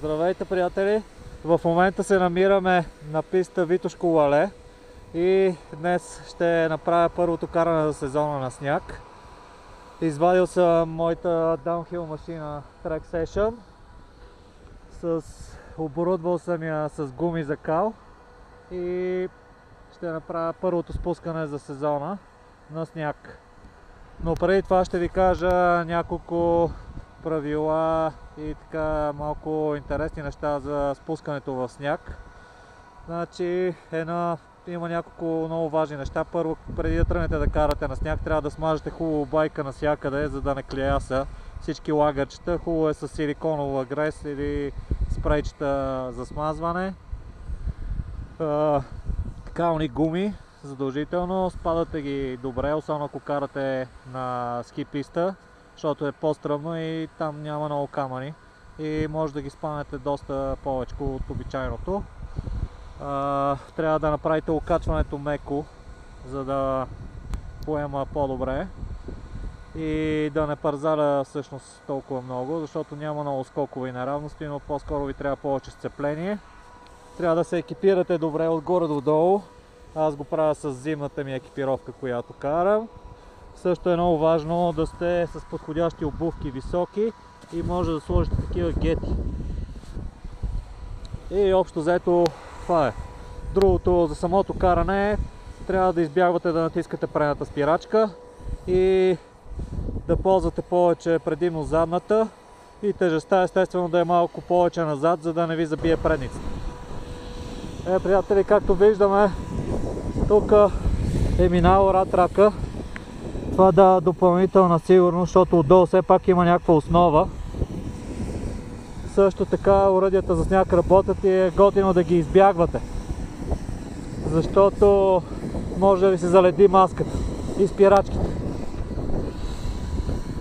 Здравейте, приятели! В момента се намираме на писта Витошко Лале и днес ще направя първото каране за сезона на сняг. Извадил съм моята даунхил машина Track Session. Оборудвал съм я с гуми за кал и ще направя първото спускане за сезона на сняг. Но преди това ще ви кажа няколко правила и така малко интересни неща за спускането в сняг. Значи има няколко много важни неща. Първо, преди да тръгнете да карате на сняг, трябва да смажете хубаво байка навсякъде, за да не клеяса всички лагърчета. Хубаво е с силиконова грес или спрейчета за смазване. Кални гуми задължително, спадате ги добре, особено ако карате на ски писта, защото е по-стръмно и там няма много камъни и може да ги спаднете доста повече от обичайното. Трябва да направите окачването меко, за да поема по-добре и да не парзаля всъщност толкова много, защото няма много скокове и неравности, но по-скоро ви трябва повече сцепление. Трябва да се екипирате добре отгоре до долу. Аз го правя с зимната ми екипировка, която карам. Също е много важно да сте с подходящи обувки високи и може да сложите такива гети. И общо взето това е. Другото за самото каране трябва да избягвате да натискате предната спирачка и да ползвате повече предимно задната и тежестта естествено да е малко повече назад, за да не ви забие предницата. Приятели, както виждаме, тук е минал рад-трака. Това дава допълнителна сигурност, защото отдолу все пак има някаква основа. Също така оръдията за сняг работят и е готино да ги избягвате, защото може да ви се заледи маската и спирачките.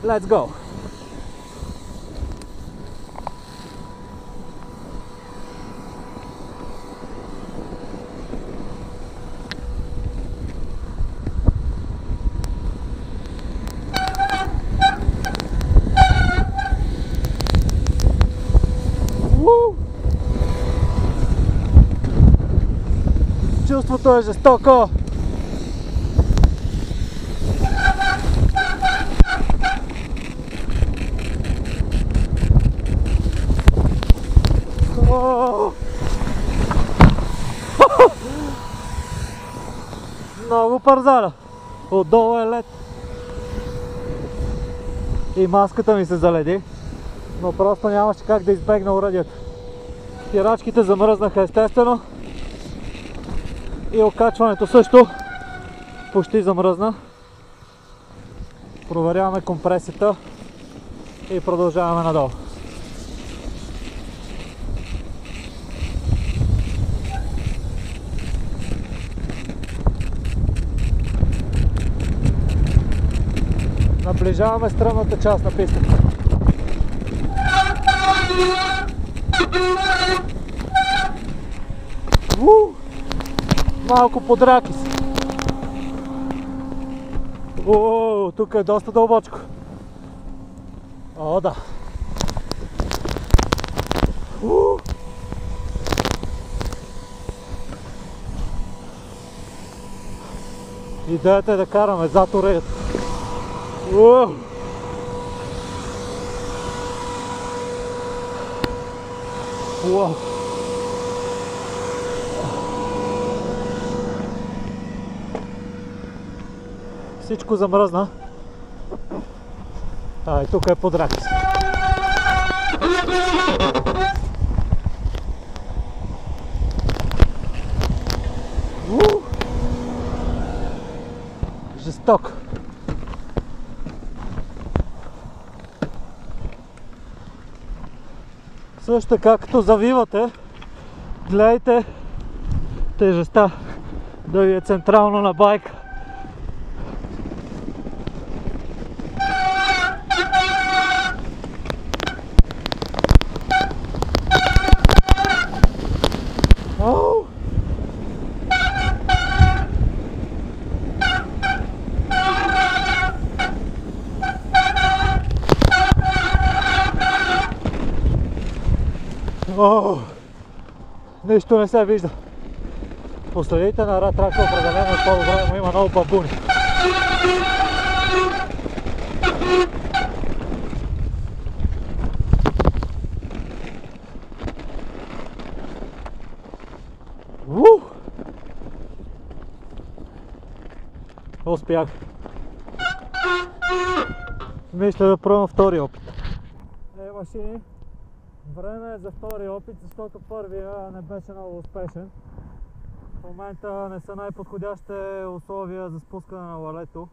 Let's go! Чувството е жестоко! Много парзаля! Отдолу е лед! И маската ми се заледи, но просто нямаше как да избегна оръдията. Спирачките замръзнаха естествено. И окачването също почти замръзна. Проверяваме компресията и продължаваме надолу. Наближаваме стръмната част на пистата. Малко подраки си. Тук е доста дълбочко. О, да. Идеята е да караме зад оръдията. Всичко замръзна. И тук е подраки. Жесток. Също така, като завивате, гледайте тежестта да ви е централно на байка. О, нищо не се вижда. Последите на ратрака определено е по-добре, но има много бабуни. Успях. Мисля да пробвам втори опит. Машини, време е за втори опит, защото първия не беше много успешен. В момента не са най-подходящите условия за спускане на лалето,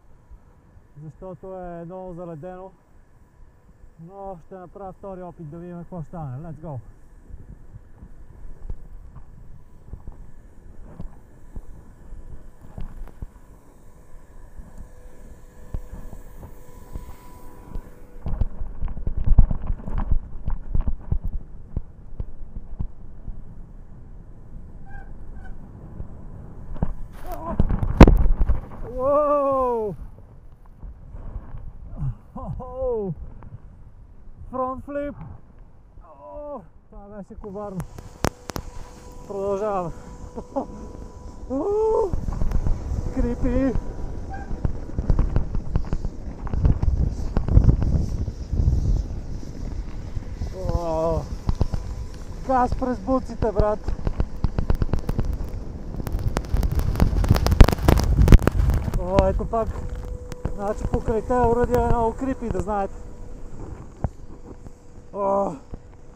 защото е много заледено, но ще направя втори опит да видим какво ще стане. Let's go! Фронт флип! Това беше коварно. Продължаваме. Крипи! Газ през буците, брат! Ето пак. Значи покрай тези уръдия е много крипи, да знаете.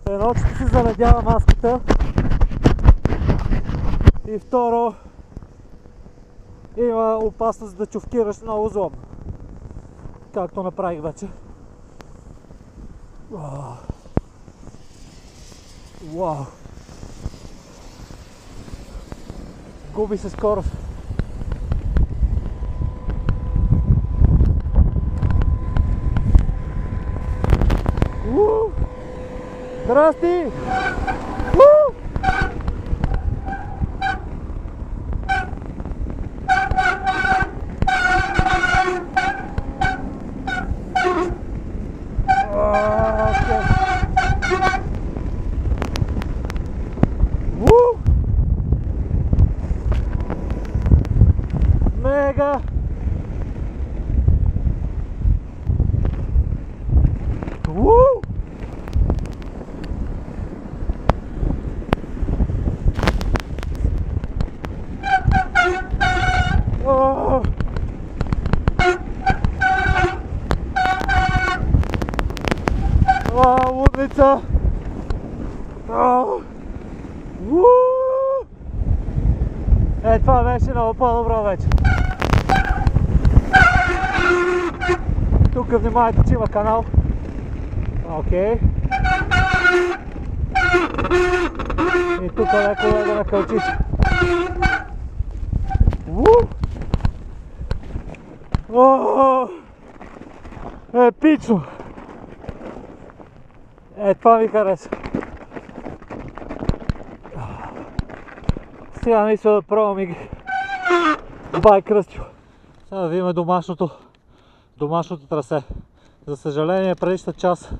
Едно, че се заледява маската. И второ, има опасност да чувкираш много злом. Както направих вече. Вау! Губи се скорост. Здрасти! Мега! Лудница! Това беше много по-добро вече. Тук внимавайте, че има канал. Окей. И тук леко да накълчиш. Епично! Това ми хареса. Сега мисля да пробвам и байк кръстил. Сега да видим домашното трасе. За съжаление, предишната част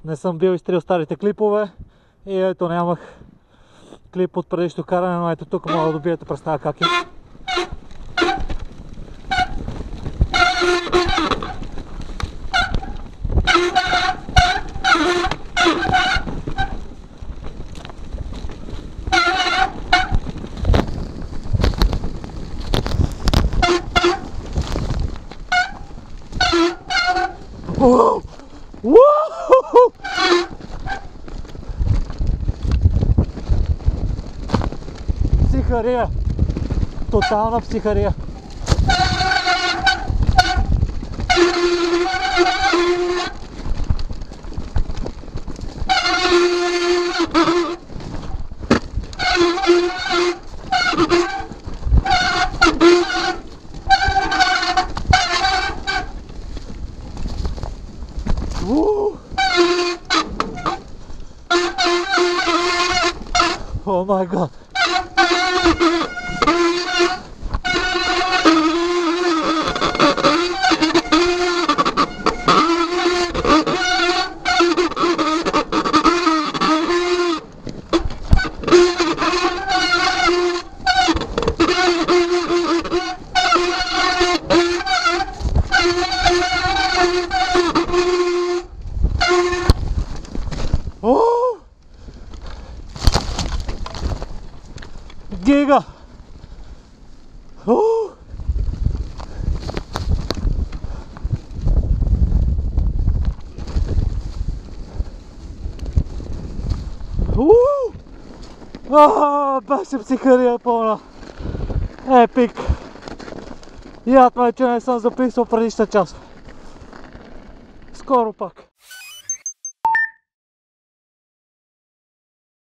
не съм бил изтрил старите клипове и ето нямах клип от предишното каране, но ето тук мога да добиете представа как е. Психария! Тотална психария! Oh my god! Беше психария пълна. Епик. Яд ме, че не съм записал предишната част. Скоро пак.